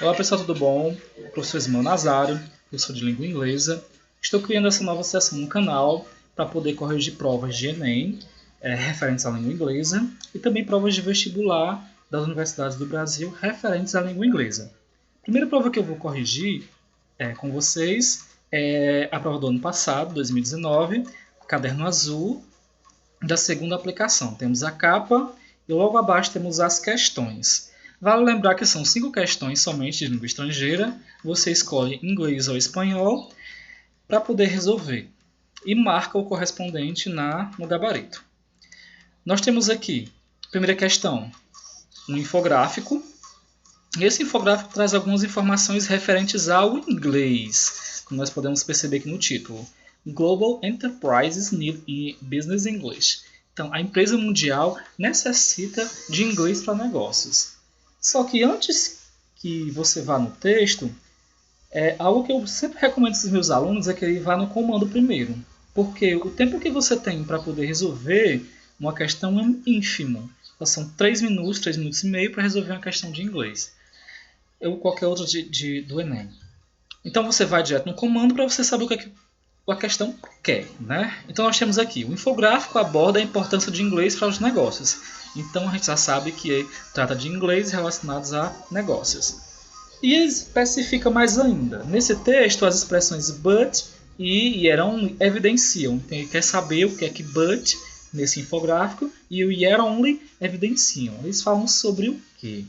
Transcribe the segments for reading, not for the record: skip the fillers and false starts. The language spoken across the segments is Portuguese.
Olá pessoal, tudo bom? Professor Ismael Nazário, professor de língua inglesa. Estou criando essa nova sessão no canal para poder corrigir provas de Enem, referentes à língua inglesa, e também provas de vestibular das universidades do Brasil referentes à língua inglesa. A primeira prova que eu vou corrigir com vocês é a prova do ano passado, 2019, caderno azul, da segunda aplicação. Temos a capa e logo abaixo temos as questões. Vale lembrar que são 5 questões somente de língua estrangeira. Você escolhe inglês ou espanhol para poder resolver e marca o correspondente no gabarito. Nós temos aqui, primeira questão, um infográfico. Esse infográfico traz algumas informações referentes ao inglês, como nós podemos perceber aqui no título. Global Enterprises Need Business English. Então, a empresa mundial necessita de inglês para negócios. Só que antes que você vá no texto, algo que eu sempre recomendo aos meus alunos é que ele vá no comando primeiro. Porque o tempo que você tem para poder resolver uma questão é ínfimo. Então, são 3 minutos e meio para resolver uma questão de inglês. Ou qualquer outra do Enem. Então você vai direto no comando para você saber o que a questão quer, né? Então nós temos aqui, o infográfico aborda a importância de inglês para os negócios. Então a gente já sabe que trata de inglês relacionados a negócios. E especifica mais ainda. Nesse texto, as expressões but e yet only evidenciam. Então ele quer saber o que é que but, nesse infográfico, e o yet only evidenciam. Eles falam sobre o quê?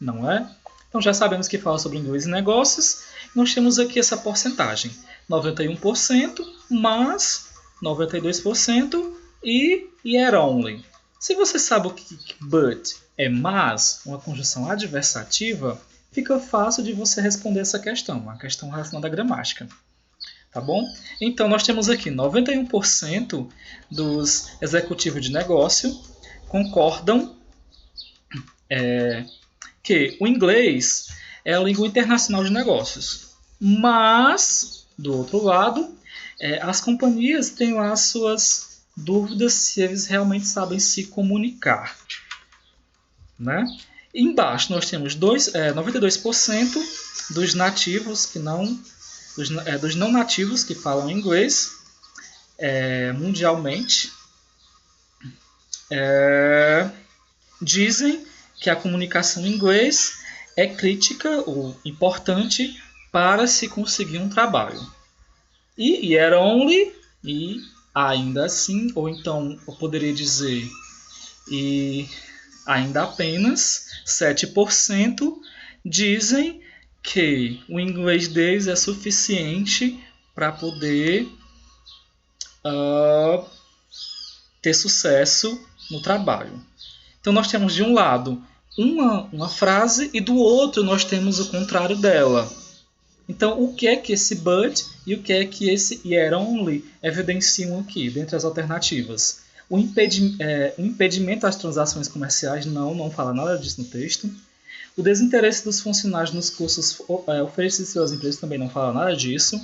Não é? Então já sabemos que fala sobre inglês e negócios. Nós temos aqui essa porcentagem. 91%, mas 92% e yet only. Se você sabe o que but é mas, uma conjunção adversativa, fica fácil de você responder essa questão, uma questão relacionada à gramática. Tá bom? Então nós temos aqui 91% dos executivos de negócio concordam que o inglês é a língua internacional de negócios. Mas, do outro lado, as companhias têm lá as suas dúvidas se eles realmente sabem se comunicar. Né? E embaixo nós temos 92% dos nativos dos não nativos que falam inglês mundialmente dizem que a comunicação em inglês é crítica ou importante para se conseguir um trabalho. E yet only, e ainda assim, ou então eu poderia dizer, e ainda apenas 7% dizem que o inglês deles é suficiente para poder ter sucesso no trabalho. Então nós temos de um lado uma frase e do outro nós temos o contrário dela. Então o que é que esse but e o que é que esse yet only evidenciam aqui, dentre as alternativas? O impedimento às transações comerciais não fala nada disso no texto. O desinteresse dos funcionários nos cursos oferecidos pelas empresas também não fala nada disso.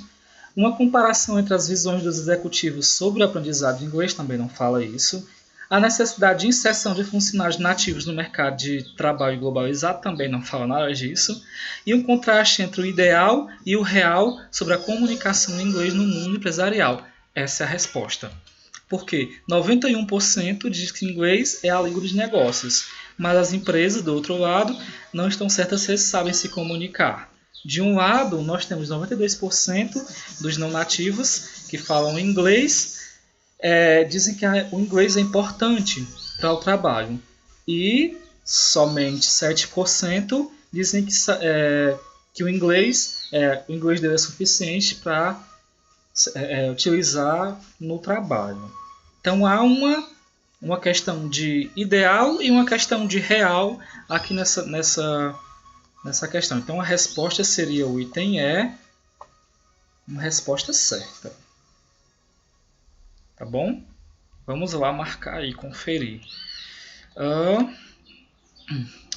Uma comparação entre as visões dos executivos sobre o aprendizado de inglês também não fala isso. A necessidade de inserção de funcionários nativos no mercado de trabalho globalizado também não fala nada disso. E um contraste entre o ideal e o real sobre a comunicação em inglês no mundo empresarial. Essa é a resposta. Porque 91% diz que inglês é a língua dos negócios, mas as empresas, do outro lado, não estão certas se sabem se comunicar. De um lado, nós temos 92% dos não nativos que falam inglês, dizem que o inglês é importante para o trabalho. E somente 7% dizem que o inglês dele é suficiente para utilizar no trabalho. Então há uma questão de ideal e uma questão de real aqui nessa questão. Então a resposta seria o item E, uma resposta certa. Tá bom? Vamos lá marcar e conferir.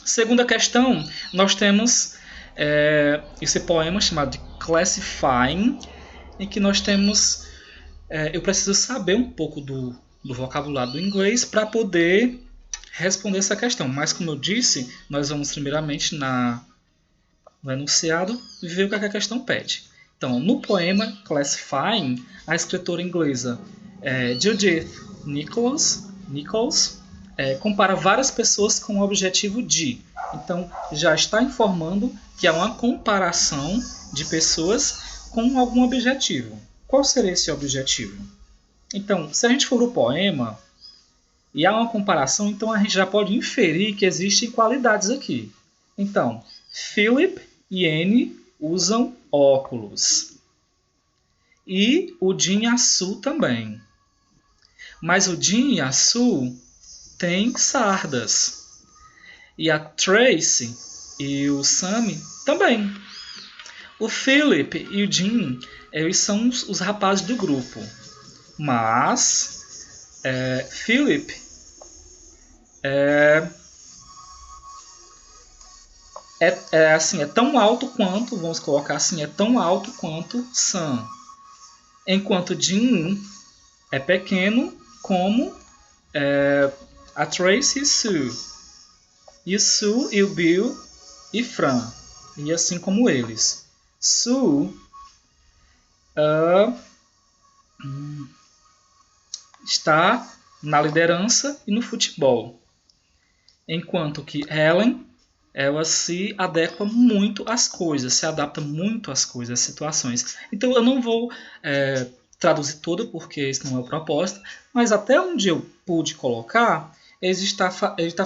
Segunda questão, nós temos esse poema chamado de Classifying, em que nós temos... eu preciso saber um pouco do vocabulário do inglês para poder responder essa questão. Mas, como eu disse, nós vamos primeiramente na no enunciado e ver o que a questão pede. Então, no poema Classifying, a escritora inglesa Judith Nichols compara várias pessoas com o objetivo de. Então, já está informando que há uma comparação de pessoas com algum objetivo. Qual seria esse objetivo? Então, se a gente for para o poema e há uma comparação, então a gente já pode inferir que existem qualidades aqui. Então, Philip e Anne usam óculos. E o Jim e a Sue também. Mas o Jim e a Sue têm sardas. E a Tracy e o Sammy também. O Philip e o Jim, eles são os rapazes do grupo. Mas Philip é tão alto quanto, vamos colocar assim, é tão alto quanto Sam. Enquanto Jim é pequeno como a Tracy e Sue. E Sue e o Bill e Fran. E assim como eles. Sue está na liderança e no futebol. Enquanto que Helen, ela se adequa muito às coisas, se adapta muito às coisas, às situações. Então eu não vou traduzir tudo, porque isso não é o propósito, mas até onde eu pude colocar, ele está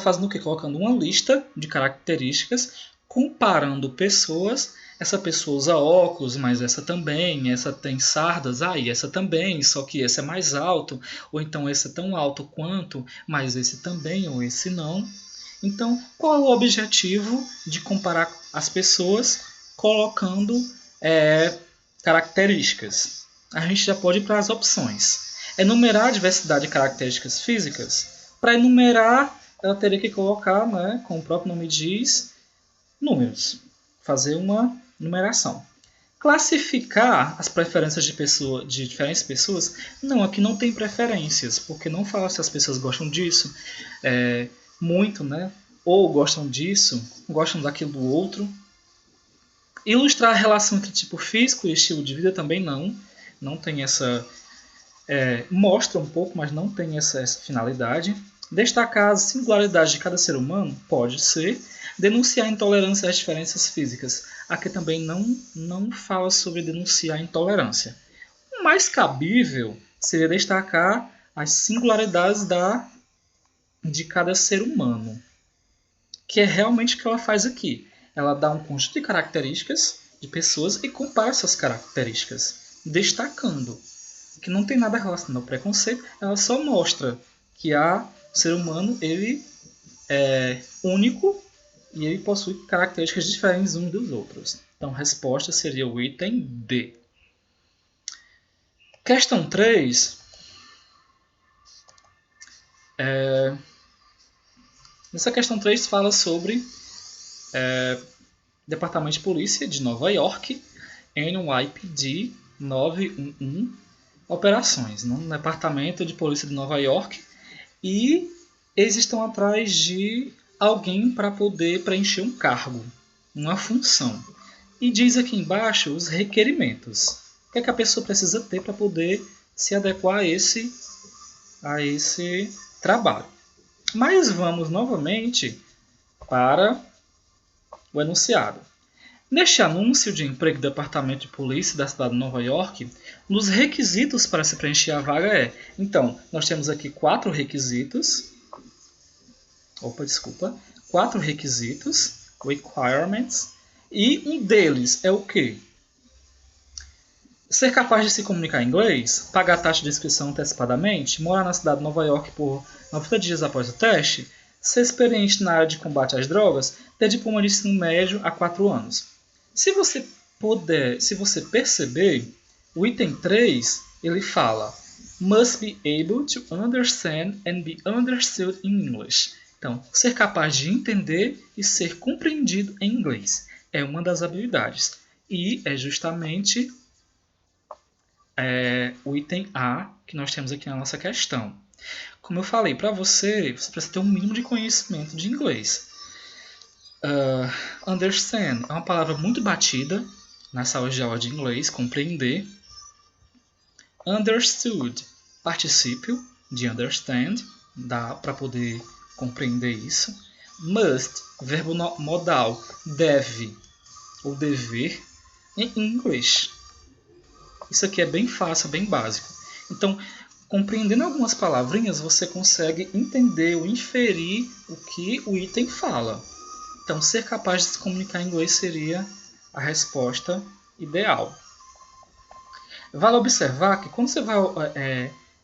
fazendo o quê? Colocando uma lista de características, comparando pessoas. Essa pessoa usa óculos, mas essa também, essa tem sardas, e essa também, só que esse é mais alto, ou então esse é tão alto quanto, mas esse também, ou esse não. Então, qual é o objetivo de comparar as pessoas colocando características? A gente já pode ir para as opções. Enumerar a diversidade de características físicas. Para enumerar, ela teria que colocar, né, como o próprio nome diz, números. Fazer uma numeração. Classificar as preferências de diferentes pessoas. Não, aqui não tem preferências, porque não fala se as pessoas gostam disso muito, né? Ou gostam disso, gostam daquilo do outro. Ilustrar a relação entre tipo físico e estilo de vida também não tem essa... mostra um pouco, mas não tem essa finalidade. Destacar as singularidades de cada ser humano, pode ser. Denunciar a intolerância às diferenças físicas. Aqui também não fala sobre denunciar a intolerância. O mais cabível seria destacar as singularidades de cada ser humano, que é realmente o que ela faz aqui. Ela dá um conjunto de características de pessoas e compara essas características, destacando que não tem nada relacionado ao preconceito. Ela só mostra que o ser humano ele é único e ele possui características diferentes uns dos outros. Então a resposta seria o item D. Questão 3. Nessa questão 3 fala sobre Departamento de Polícia de Nova York, NYPD 911, operações no Departamento de Polícia de Nova York, e eles estão atrás de alguém para poder preencher um cargo, uma função. E diz aqui embaixo os requerimentos. O que é que a pessoa precisa ter para poder se adequar a esse trabalho. Mas vamos novamente para o enunciado. Neste anúncio de emprego do Departamento de Polícia da cidade de Nova York, nos requisitos para se preencher a vaga Então, nós temos aqui 4 requisitos. Requirements. E um deles é o quê? Ser capaz de se comunicar em inglês, pagar a taxa de inscrição antecipadamente, morar na cidade de Nova York por 90 dias após o teste, ser experiente na área de combate às drogas, ter diploma de ensino médio há 4 anos. Se você perceber, o item 3, ele fala must be able to understand and be understood in English. Então, ser capaz de entender e ser compreendido em inglês é uma das habilidades. E é justamente o item A que nós temos aqui na nossa questão. Como eu falei para você precisa ter um mínimo de conhecimento de inglês. Understand é uma palavra muito batida nas salas de aula de inglês, compreender. Understood, particípio de understand, dá para poder compreender isso. Must, verbo modal, deve ou dever em English. Isso aqui é bem fácil, bem básico. Então, compreendendo algumas palavrinhas, você consegue entender ou inferir o que o item fala. Então, ser capaz de se comunicar em inglês seria a resposta ideal. Vale observar que quando você vai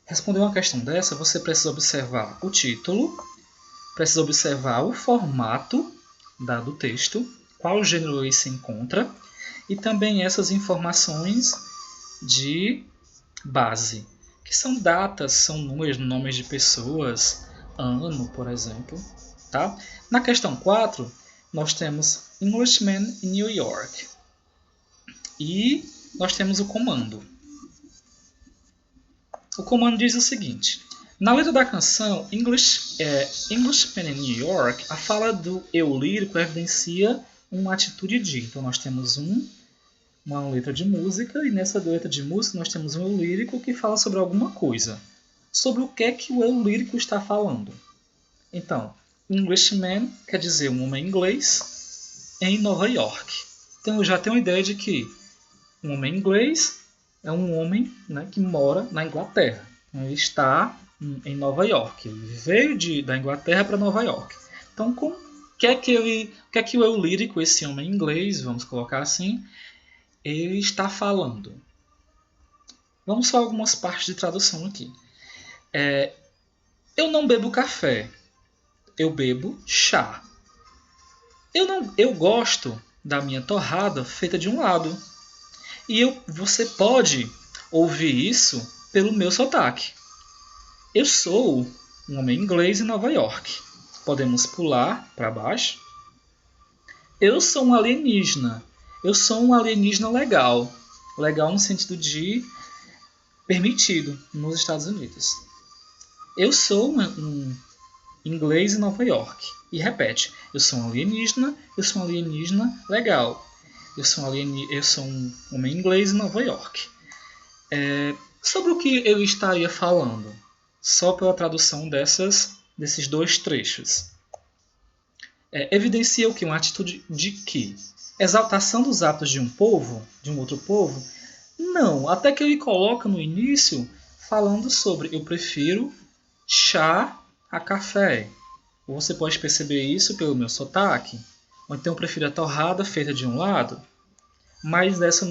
responder uma questão dessa, você precisa observar o título, precisa observar o formato do texto, qual gênero ele se encontra, e também essas informações de base, que são datas, são números, nomes de pessoas, ano, por exemplo. Tá? Na questão 4, nós temos Englishman in New York. E nós temos o comando. O comando diz o seguinte: na letra da canção Englishman in New York, a fala do eu lírico evidencia uma atitude de. Então nós temos uma letra de música, e nessa letra de música nós temos um eu lírico que fala sobre alguma coisa. Sobre o que é que o eu lírico está falando. Então, Englishman quer dizer um homem inglês em Nova York. Então eu já tenho a ideia de que um homem inglês é um homem, né, que mora na Inglaterra. Ele está em Nova York. Ele veio da Inglaterra para Nova York. Então, o que é que o eu lírico, esse homem inglês, vamos colocar assim, ele está falando? Vamos só algumas partes de tradução aqui. Eu não bebo café. Eu bebo chá. Eu gosto da minha torrada feita de um lado. E você pode ouvir isso pelo meu sotaque. Eu sou um homem inglês em Nova York. Podemos pular para baixo. Eu sou um alienígena. Eu sou um alienígena legal. Legal no sentido de permitido nos Estados Unidos. Eu sou um inglês em Nova York. E repete. Eu sou um alienígena legal. Eu sou um homem inglês em Nova York. Sobre o que eu estaria falando? Só pela tradução desses dois trechos. Evidencia o que? Uma atitude de que? Exaltação dos atos de um povo, de um outro povo? Não, até que ele coloca no início falando sobre eu prefiro chá a café. Você pode perceber isso pelo meu sotaque. Ou então eu prefiro a torrada feita de um lado. Mas essa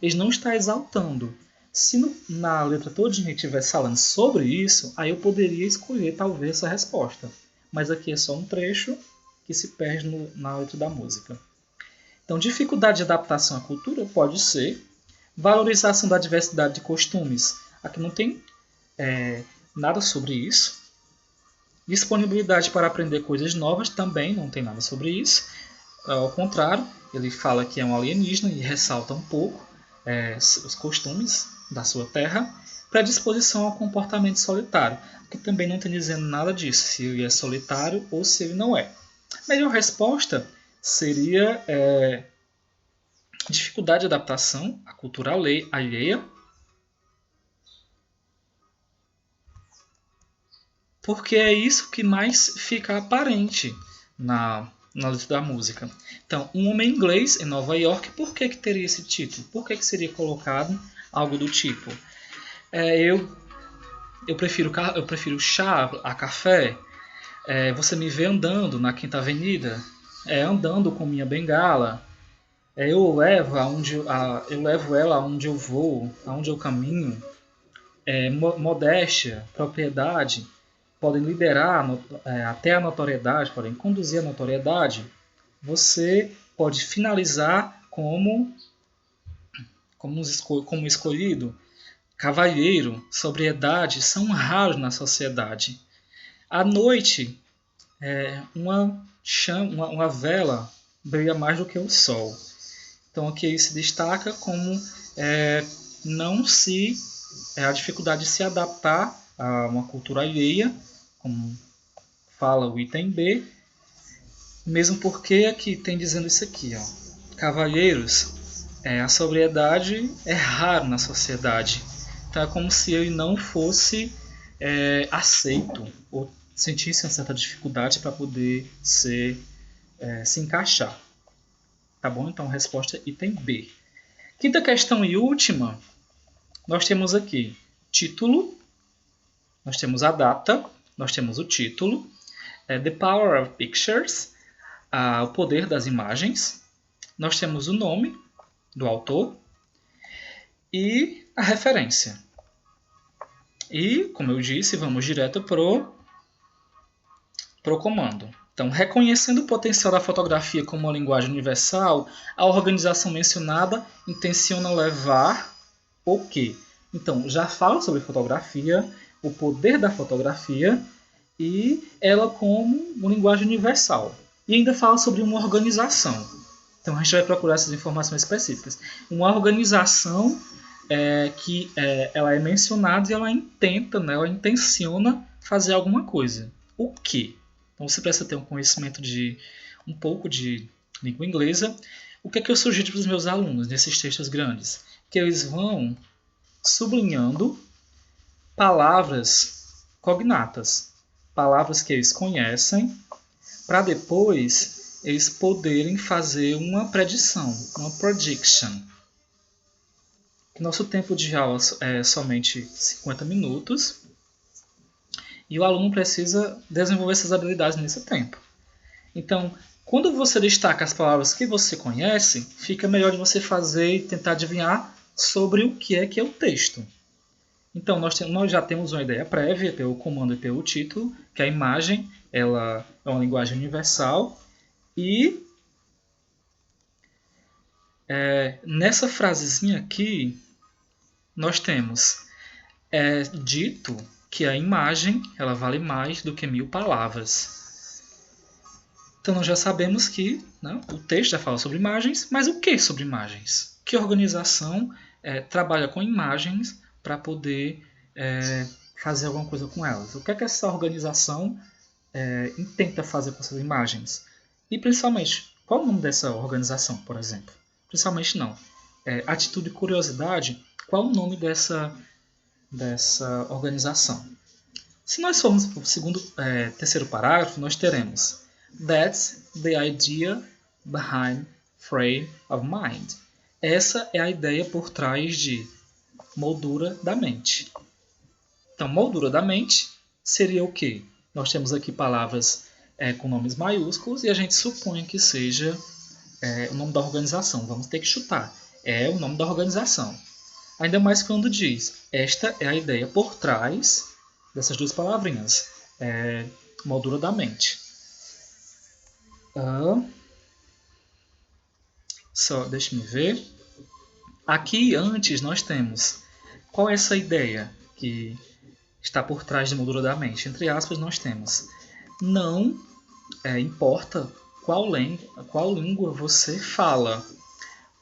ele não está exaltando. Se na letra toda a gente estivesse falando sobre isso, aí eu poderia escolher talvez essa resposta. Mas aqui é só um trecho que se perde na letra da música. Então, dificuldade de adaptação à cultura pode ser. Valorização da diversidade de costumes. Aqui não tem nada sobre isso. Disponibilidade para aprender coisas novas também não tem nada sobre isso. Ao contrário, ele fala que é um alienígena e ressalta um pouco os costumes da sua terra. Predisposição ao comportamento solitário, que também não tem dizendo nada disso, se ele é solitário ou se ele não é. Melhor resposta seria dificuldade de adaptação à cultura alheia, porque é isso que mais fica aparente na letra da música. Então, um homem inglês em Nova York, por que teria esse título? Por que seria colocado algo do tipo? Eu prefiro chá a café. Você me vê andando na Quinta Avenida, andando com minha bengala. Eu levo ela aonde eu vou, aonde eu caminho. Modéstia, propriedade, podem liderar até a notoriedade, podem conduzir a notoriedade. Você pode finalizar como escolhido. Cavalheiro, sobriedade são raros na sociedade. À noite, uma vela brilha mais do que o sol. Então aqui ele se destaca como a dificuldade de se adaptar a uma cultura alheia, como fala o item B, Mesmo porque aqui tem dizendo isso aqui, ó. Cavalheiros, a sobriedade é raro na sociedade. Então é como se ele não fosse aceito ou sentisse uma certa dificuldade para poder se encaixar. Tá bom? Então resposta item B. Quinta questão e última, nós temos aqui título, nós temos a data, nós temos o título, The Power of Pictures, o poder das imagens, nós temos o nome do autor e a referência. E, como eu disse, vamos direto pro comando. Então, reconhecendo o potencial da fotografia como uma linguagem universal, a organização mencionada intenciona levar o quê? Então, já fala sobre fotografia, o poder da fotografia e ela como uma linguagem universal. E ainda fala sobre uma organização. Então, a gente vai procurar essas informações específicas. Uma organização que ela é mencionada e ela intenta, né, ela intenciona fazer alguma coisa. O quê? Então você precisa ter um conhecimento de um pouco de língua inglesa. O que é que eu sugiro para os meus alunos nesses textos grandes? Que eles vão sublinhando palavras cognatas, palavras que eles conhecem, para depois eles poderem fazer uma predição, uma prediction. Nosso tempo de aula é somente 50 minutos. E o aluno precisa desenvolver essas habilidades nesse tempo. Então, quando você destaca as palavras que você conhece, fica melhor de você fazer e tentar adivinhar sobre o que é o texto. Então, nós já temos uma ideia prévia pelo comando e pelo título, que a imagem ela é uma linguagem universal. E nessa frasezinha aqui, nós temos dito que a imagem ela vale mais do que 1000 palavras. Então nós já sabemos que o texto já fala sobre imagens, mas o que sobre imagens? Que organização trabalha com imagens para poder fazer alguma coisa com elas? O que é que essa organização intenta fazer com essas imagens? E principalmente, qual é o nome dessa organização, por exemplo? Principalmente não. Atitude e curiosidade, qual é o nome dessa organização? Se nós formos para o terceiro parágrafo, nós teremos That's the idea behind frame of mind. Essa é a ideia por trás de moldura da mente. Então, moldura da mente seria o quê? Nós temos aqui palavras com nomes maiúsculos e a gente supõe que seja o nome da organização. Vamos ter que chutar. É o nome da organização. Ainda mais quando diz, esta é a ideia por trás dessas duas palavrinhas. Moldura da mente. Deixa me ver. Aqui antes nós temos, qual é essa ideia que está por trás de moldura da mente? Entre aspas nós temos, não importa qual língua você fala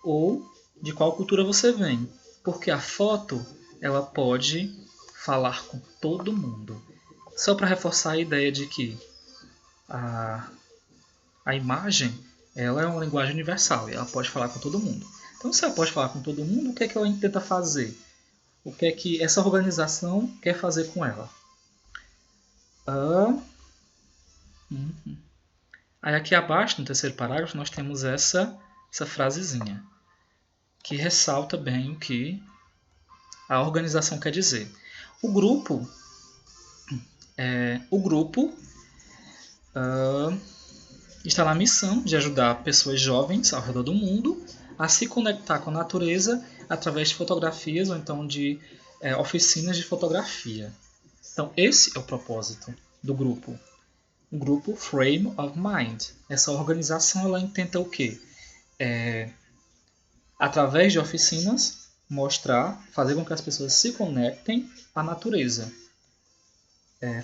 ou de qual cultura você vem. Porque a foto ela pode falar com todo mundo. Só para reforçar a ideia de que a imagem ela é uma linguagem universal e ela pode falar com todo mundo. Então, se ela pode falar com todo mundo, o que é que ela tenta fazer? O que é que essa organização quer fazer com ela? Aí aqui abaixo, no terceiro parágrafo, nós temos essa frasezinha que ressalta bem o que a organização quer dizer. O grupo está na missão de ajudar pessoas jovens ao redor do mundo a se conectar com a natureza através de fotografias ou então de oficinas de fotografia. Então, esse é o propósito do grupo. O grupo Frame of Mind. Essa organização ela intenta o quê? Através de oficinas, fazer com que as pessoas se conectem à natureza.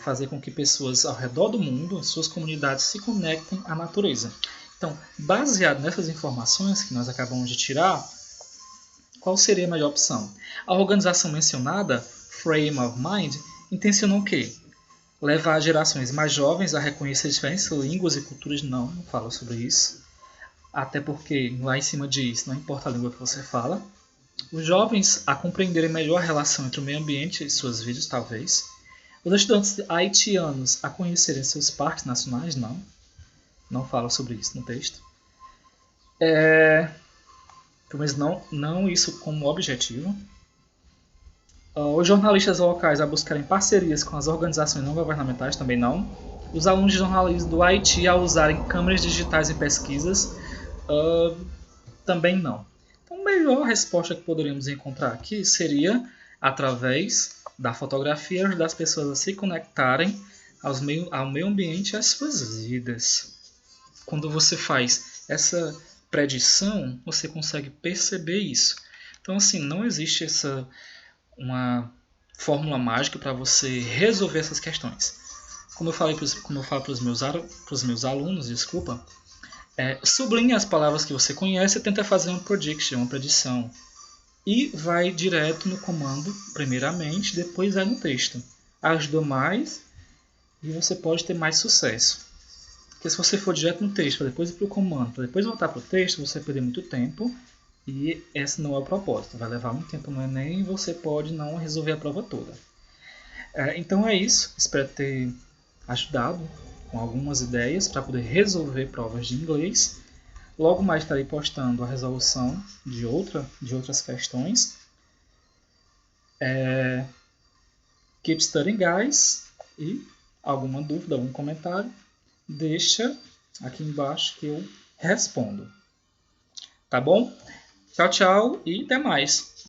Fazer com que pessoas ao redor do mundo, suas comunidades, se conectem à natureza. Então, baseado nessas informações que nós acabamos de tirar, qual seria a melhor opção? A organização mencionada, Frame of Mind, intenciona o quê? levar gerações mais jovens a reconhecer diferentes línguas e culturas, não fala sobre isso. Até porque lá em cima diz, não importa a língua que você fala. Os jovens a compreenderem melhor a relação entre o meio ambiente e suas vidas, talvez. Os estudantes haitianos a conhecerem seus parques nacionais, não fala sobre isso no texto. Mas não isso como objetivo. Os jornalistas locais a buscarem parcerias com as organizações não governamentais, também não. Os alunos de jornalismo do Haiti a usarem câmeras digitais em pesquisas, também não. Então, a melhor resposta que poderíamos encontrar aqui seria através da fotografia ajudar as pessoas a se conectarem ao meio ambiente e às suas vidas. Quando você faz essa predição, você consegue perceber isso. Então, assim, não existe uma fórmula mágica para você resolver essas questões. Como eu falo para os meus alunos, sublinhe as palavras que você conhece e tenta fazer uma predição. E vai direto no comando, primeiramente, depois vai no texto. Ajuda mais e você pode ter mais sucesso. Porque se você for direto no texto, para depois ir para o comando, para depois voltar para o texto, você vai perder muito tempo. E esse não é o propósito. Vai levar muito tempo no Enem e você pode não resolver a prova toda. Então é isso. Espero ter ajudado com algumas ideias para poder resolver provas de inglês. Logo mais estarei postando a resolução de outras questões. Keep studying, guys. E alguma dúvida, algum comentário, deixa aqui embaixo que eu respondo. Tá bom? Tchau, tchau e até mais.